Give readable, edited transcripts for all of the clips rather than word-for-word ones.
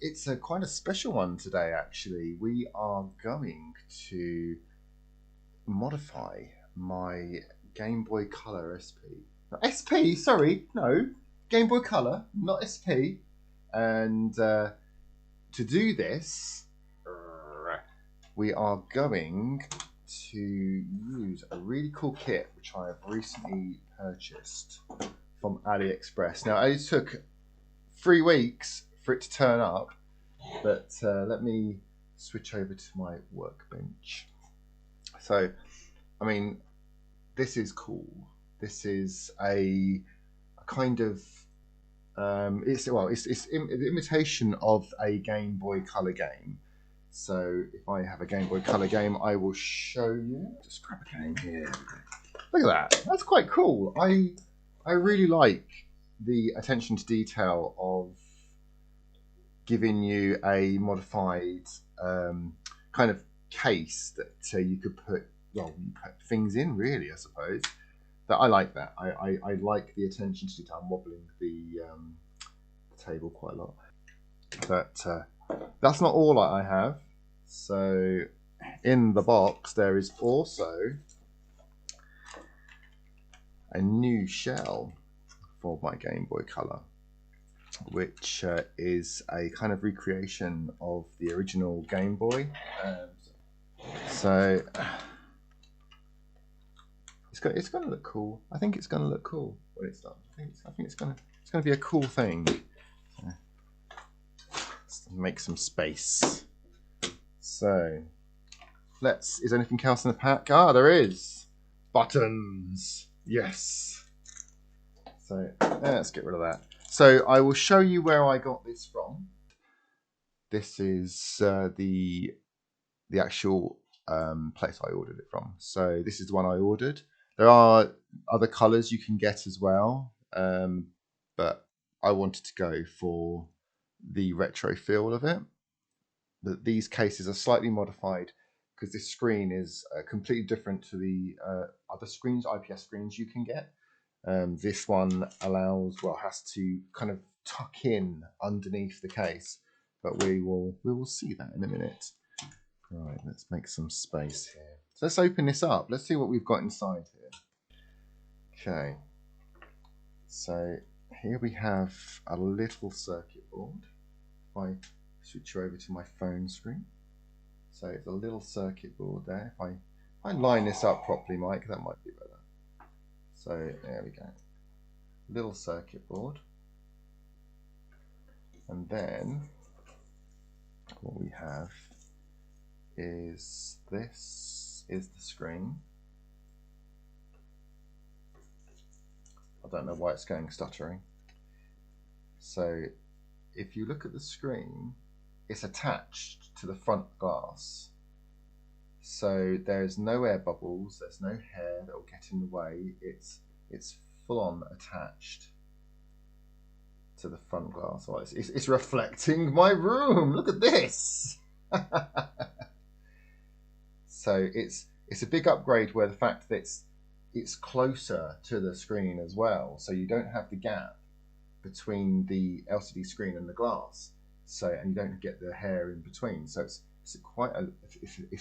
it's a quite a special one today, actually. We are going to modify my Game Boy Color SP. SP, sorry, no. Game Boy Color, not SP. And to do this, we are going to use a really cool kit which I have recently purchased from Aliexpress. Now, it took 3 weeks for it to turn up, but let me switch over to my workbench. So, I mean, this is cool. This is a kind of it's an imitation of a Game Boy Color game. So if I have a Game Boy Color game, I will show you. Just grab a game here. Look at that. That's quite cool. I really like the attention to detail of giving you a modified kind of case that you could put, well, you put things in, really, I suppose. But I like that. I like the attention to detail. I'm wobbling the table quite a lot. But that's not all I have. So in the box there is also a new shell for my Game Boy Color, which is a kind of recreation of the original Game Boy. So it's going to look cool. I think it's going to look cool when it's done. I think it's going to be a cool thing. Let's make some space. So is there anything else in the pack? Ah, there is. Buttons. Yes. So let's get rid of that. So I will show you where I got this from. This is the actual place I ordered it from. So this is the one I ordered. There are other colours you can get as well, but I wanted to go for the retro feel of it. These cases are slightly modified because this screen is completely different to the other screens, IPS screens you can get. This one has to kind of tuck in underneath the case, but we will see that in a minute. Right, let's make some space here. So let's open this up. Let's see what we've got inside here. Okay, so here we have a little circuit board. If I switch over to my phone screen, so it's a little circuit board there. If I line this up properly, Mike, that might be better. So there we go, little circuit board, and then what we have is this is the screen. I don't know why it's going stuttering. So if you look at the screen, it's attached to the front glass. So there's no air bubbles, there's no hair that will get in the way. It's full on attached to the front glass. Oh, it's reflecting my room. Look at this. So it's a big upgrade where the fact that it's closer to the screen as well, so you don't have the gap between the LCD screen and the glass. So, and you don't get the hair in between. So it's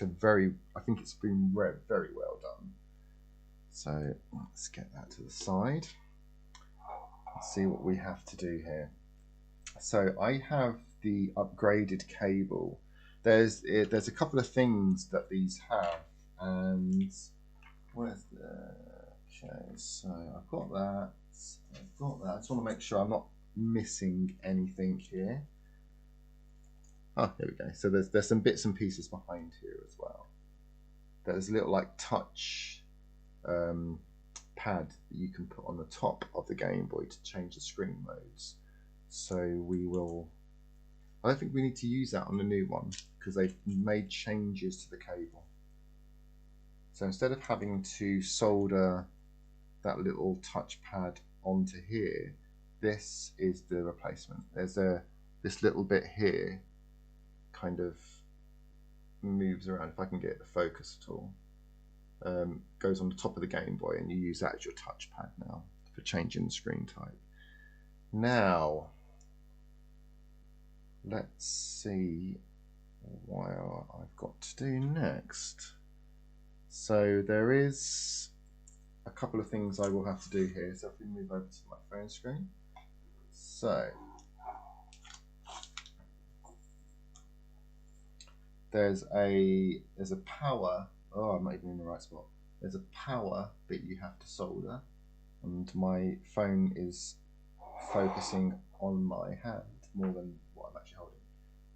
a very, I think it's been very well done. So let's get that to the side. Let's see what we have to do here. So I have the upgraded cable. There's a couple of things that these have, and where's the, okay, so I've got that. I just want to make sure I'm not missing anything here. Oh, here we go. So there's some bits and pieces behind here as well. There's a little like touch pad that you can put on the top of the Game Boy to change the screen modes. So I don't think we need to use that on the new one because they've made changes to the cable. So instead of having to solder that little touch pad onto here, this is the replacement. There's this little bit here kind of moves around, if I can get the focus at all, goes on the top of the Game Boy, and you use that as your touchpad now for changing the screen type. Now let's see what I've got to do next. So there is a couple of things I will have to do here. So if we move over to my phone screen. So there's a power. Oh, I'm not even in the right spot. There's a power that you have to solder, and my phone is focusing on my hand more than what I'm actually holding.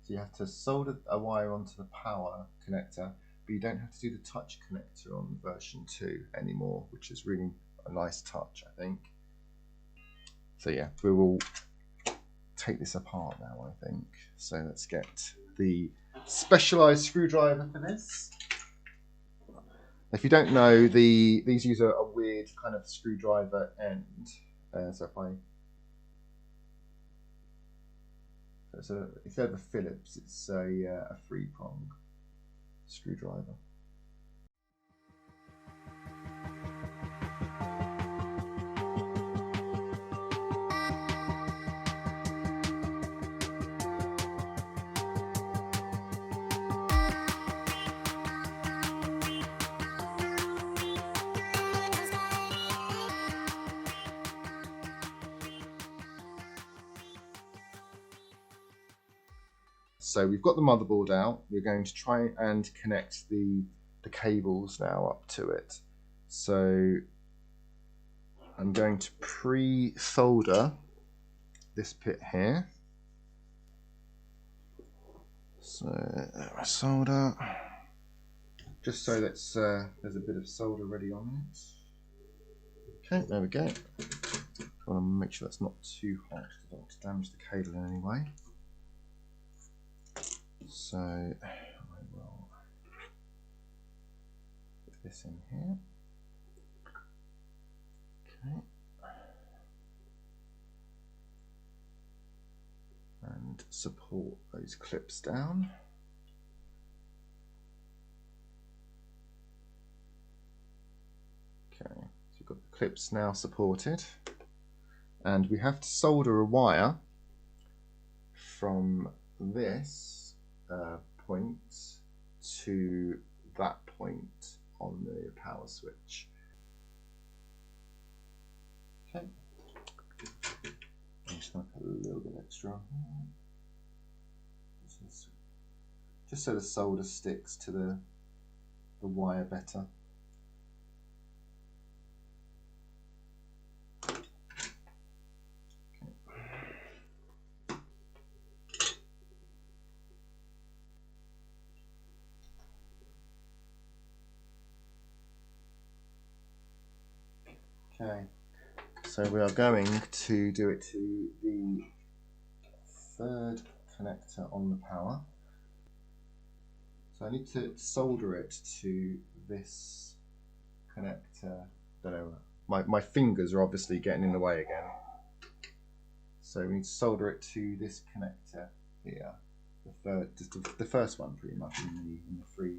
So you have to solder a wire onto the power connector, but you don't have to do the touch connector on version 2 anymore, which is really a nice touch, I think. So yeah, we will take this apart now, I think. So let's get the specialized screwdriver for this. If you don't know, these use a weird kind of screwdriver end. So if I instead of a Phillips, it's a 3-prong screwdriver. So we've got the motherboard out. We're going to try and connect the cables now up to it. So I'm going to pre-solder this bit here. So solder, just so that's there's a bit of solder ready on it. Okay, there we go. I want to make sure that's not too hot. I don't want to damage the cable in any way. So I will put this in here. Okay. And support those clips down. Okay, so you've got the clips now supported. And we have to solder a wire from this point to that point on the power switch. Okay. Just like a little bit extra. Just so the solder sticks to the wire better. Okay, so we are going to do it to the 3rd connector on the power. So I need to solder it to this connector. Don't know, my fingers are obviously getting in the way again. So we need to solder it to this connector here, the first one pretty much in the 3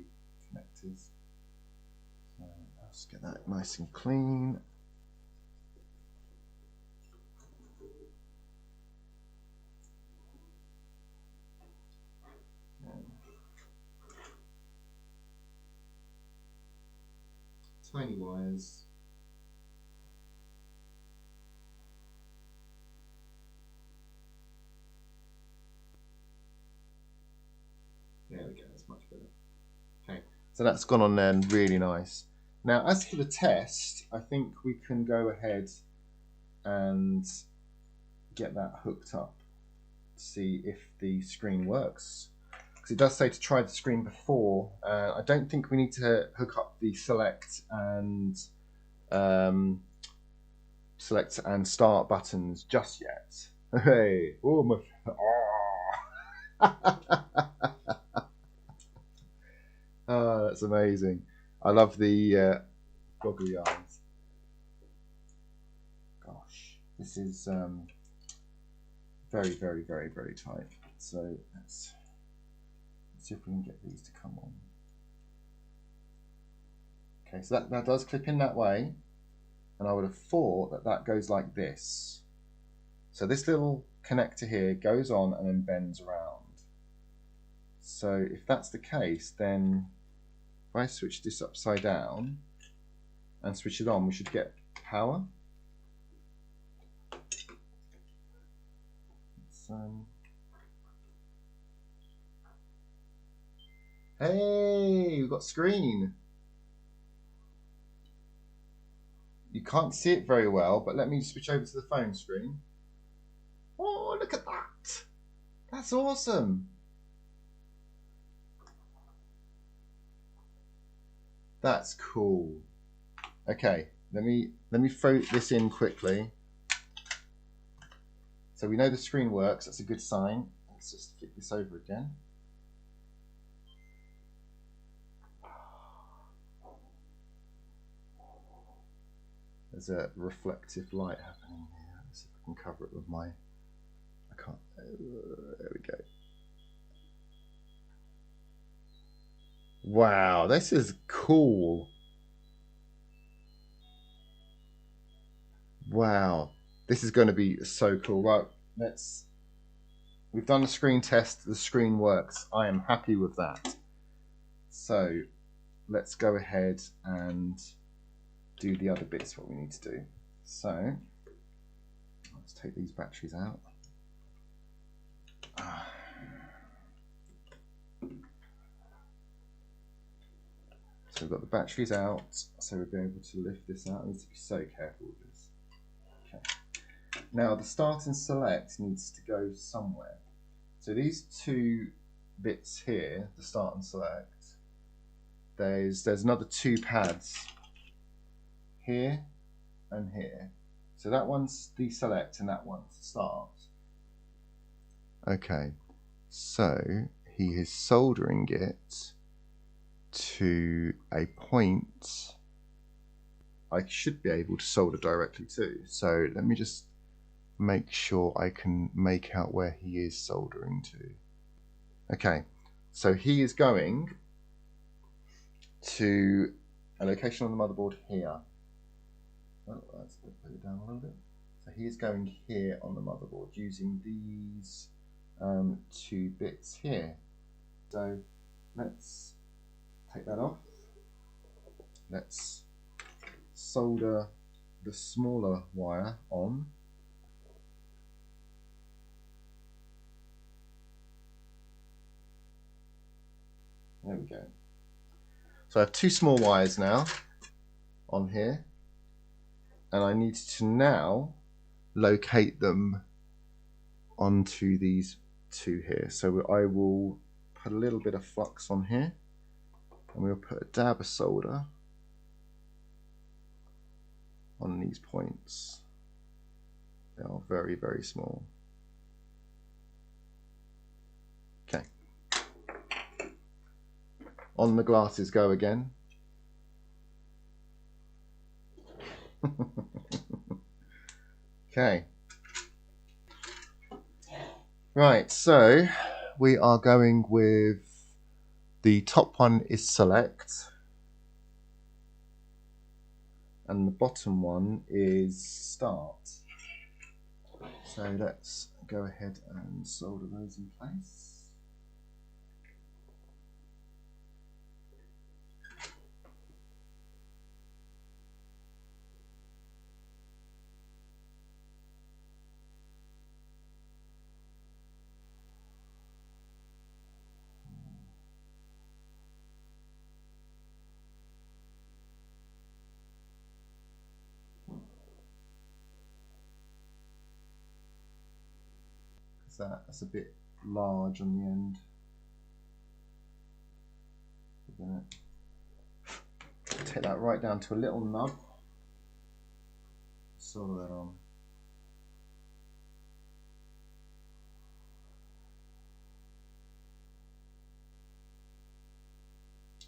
connectors. So let's get that nice and clean. Tiny wires. There we go, that's much better. Okay, so that's gone on there and really nice. Now, as for the test, I think we can go ahead and get that hooked up to see if the screen works. Because it does say to try the screen before. I don't think we need to hook up the select and start buttons just yet. Hey, oh my! Oh, that's amazing. I love the goggly eyes. Gosh, this is very, very, very, very tight. So let's see if we can get these to come on. Okay, so that does clip in that way, and I would have thought that that goes like this. So this little connector here goes on and then bends around. So if that's the case, then if I switch this upside down and switch it on, we should get power. Hey, we've got screen. You can't see it very well, but let me switch over to the phone screen. Oh, look at that. That's awesome. That's cool. Okay, let me throw this in quickly. So we know the screen works, that's a good sign. Let's just flip this over again. There's a reflective light happening here. Let's see if I can cover it with my, I can't, there we go. Wow, this is cool. Wow, this is going to be so cool. Right, we've done the screen test, the screen works. I am happy with that. So let's go ahead and do the other bits, what we need to do. So let's take these batteries out. So we've got the batteries out, so we'll be able to lift this out. I need to be so careful with this. Okay. Now the start and select needs to go somewhere. So these two bits here, the start and select, there's another two pads here and here. So that one's the select and that one's the start. Okay, so he is soldering it to a point I should be able to solder directly to. So let me just make sure I can make out where he is soldering to. Okay, so he is going to a location on the motherboard here. Oh, let's put it down a little bit. So he is going here on the motherboard using these two bits here. So let's take that off. Let's solder the smaller wire on. There we go. So I have two small wires now on here, and I need to now locate them onto these two here. So I will put a little bit of flux on here, and we'll put a dab of solder on these points. They are very, very small. Okay. On the glasses go again. Okay. Right, so we are going with the top one is select, and the bottom one is start. So let's go ahead and solder those in place. That's a bit large on the end. We're going to take that right down to a little nub. Solder that on.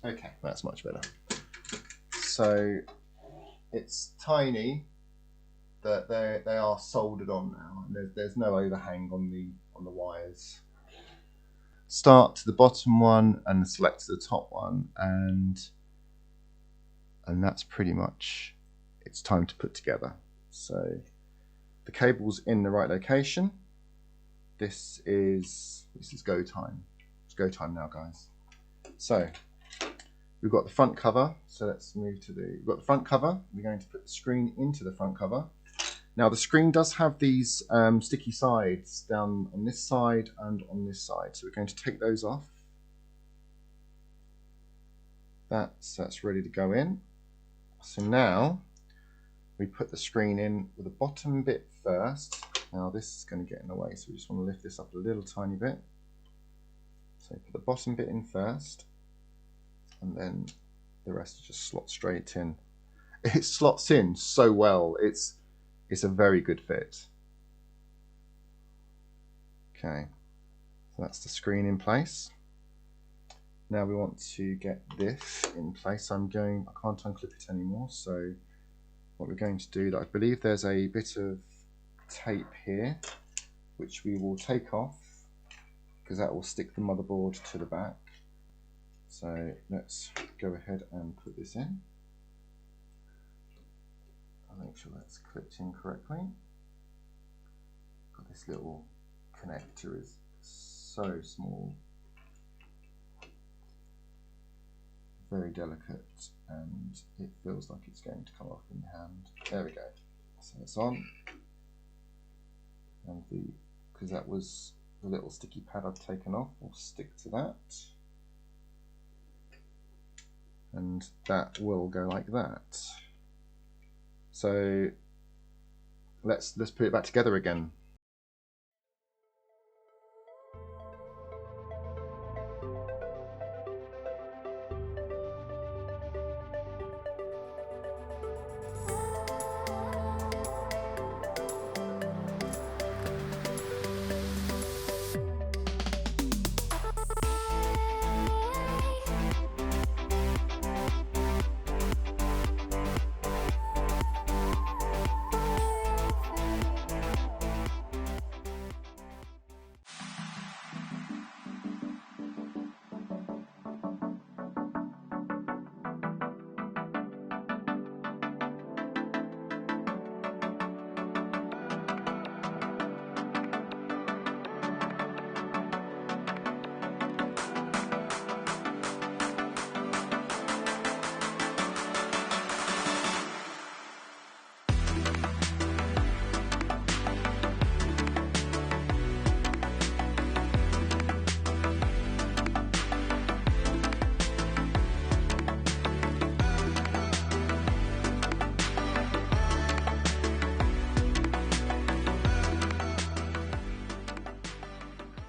Okay, that's much better. So it's tiny, that they are soldered on now, and there's no overhang on the wires. Start to the bottom one and select to the top one, and that's pretty much it's time to put together. So the cable's in the right location. This is go time. It's go time now, guys. So we've got the front cover. So let's move to we've got the front cover. We're going to put the screen into the front cover. Now the screen does have these sticky sides down on this side and on this side. So we're going to take those off. That's ready to go in. So now we put the screen in with the bottom bit first. Now this is going to get in the way, so we just want to lift this up a little tiny bit. So put the bottom bit in first, and then the rest just slots straight in. It slots in so well. It's a very good fit. Okay, so that's the screen in place. Now we want to get this in place. I can't unclip it anymore, so what we're going to do, I believe there's a bit of tape here which we will take off because that will stick the motherboard to the back. So let's go ahead and put this in. I'll make sure that's clipped in correctly. Got this little connector is so small, very delicate, and it feels like it's going to come off in your hand. There we go. So it's on, and because that was the little sticky pad I've taken off, we'll stick to that, and that will go like that. So let's put it back together again.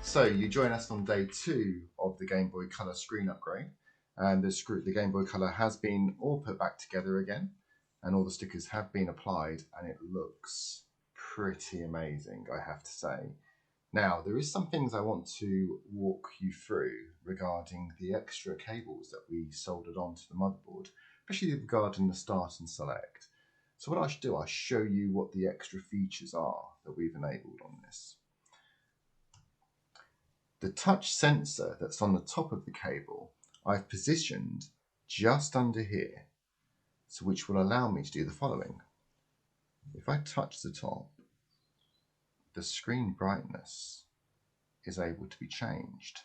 So you join us on day 2 of the Game Boy Colour screen upgrade, and the Game Boy Colour has been all put back together again, and all the stickers have been applied, and it looks pretty amazing, I have to say. Now, there is some things I want to walk you through regarding the extra cables that we soldered onto the motherboard, especially regarding the start and select. So what I should do, I'll show you what the extra features are that we've enabled on this. The touch sensor that's on the top of the cable, I've positioned just under here, so which will allow me to do the following. If I touch the top, the screen brightness is able to be changed.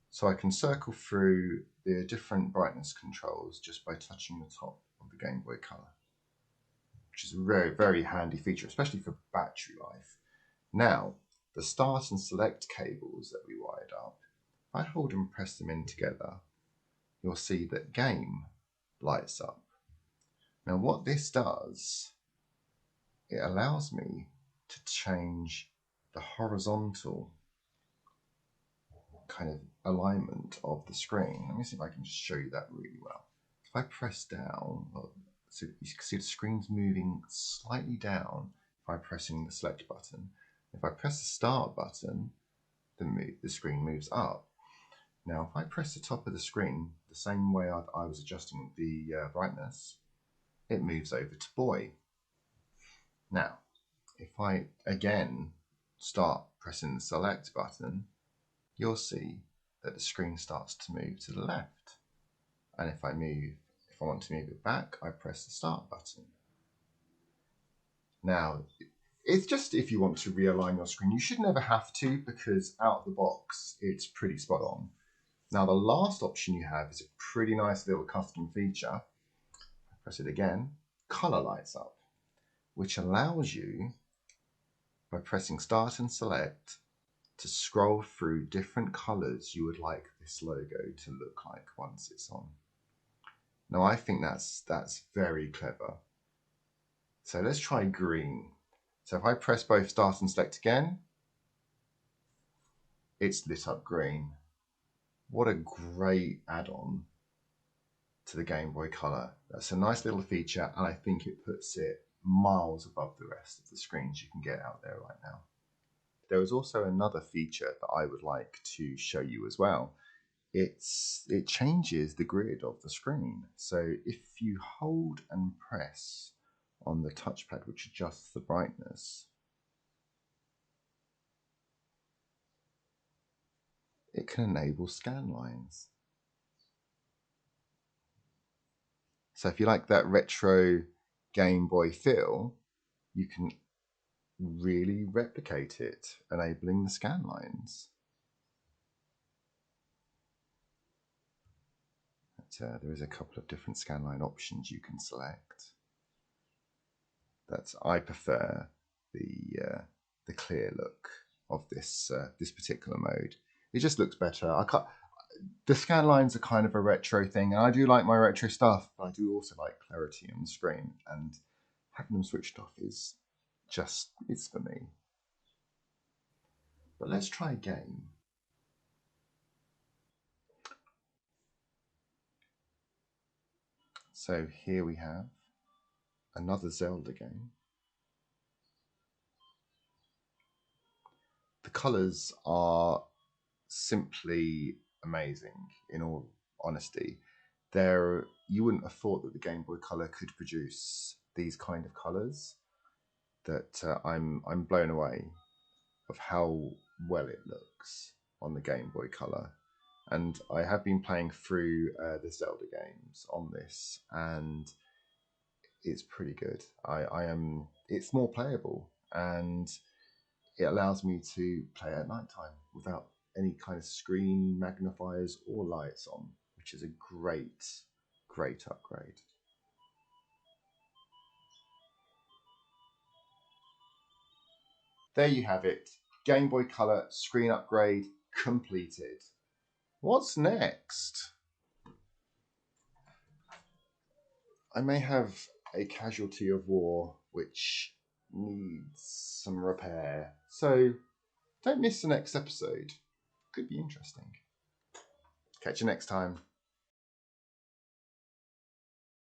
So I can circle through the different brightness controls just by touching the top of the Game Boy Colour, which is a very, very handy feature, especially for battery life. Now, the start and select cables that we wired up, if I hold and press them in together, you'll see that game lights up. Now what this does, it allows me to change the horizontal kind of alignment of the screen. Let me see if I can just show you that really well. If I press down, so you can see the screen's moving slightly down by pressing the select button. If I press the start button, the screen moves up. Now, if I press the top of the screen, the same way I was adjusting the brightness, it moves over to boy. Now, if I again start pressing the select button, you'll see that the screen starts to move to the left. And if I want to move it back, I press the start button. Now, It's just if you want to realign your screen. You should never have to, because out of the box, it's pretty spot on. Now, the last option you have is a pretty nice little custom feature. Press it again, color lights up, which allows you, by pressing start and select, to scroll through different colors you would like this logo to look like once it's on. Now, I think that's very clever. So let's try green. So if I press both start and select again, it's lit up green. What a great add-on to the Game Boy Color. That's a nice little feature, and I think it puts it miles above the rest of the screens you can get out there right now. There is also another feature that I would like to show you as well. It changes the grid of the screen. So if you hold and press on the touchpad, which adjusts the brightness, it can enable scan lines. So if you like that retro Game Boy feel, you can really replicate it, enabling the scan lines. There is a couple of different scanline options you can select. I prefer the clear look of this particular mode. It just looks better. The scan lines are kind of a retro thing, and I do like my retro stuff, but I do also like clarity on the screen, and having them switched off is it's for me. But let's try a game. So here we have another Zelda game. The colours are simply amazing, in all honesty. You wouldn't have thought that the Game Boy Color could produce these kind of colours. I'm blown away of how well it looks on the Game Boy Color. And I have been playing through the Zelda games on this, and it's pretty good. It's more playable, and it allows me to play at nighttime without any kind of screen magnifiers or lights on, which is a great upgrade. There you have it. Game Boy Color screen upgrade completed. What's next? I may have a casualty of war which needs some repair, so don't miss the next episode. Could be interesting. Catch you next time.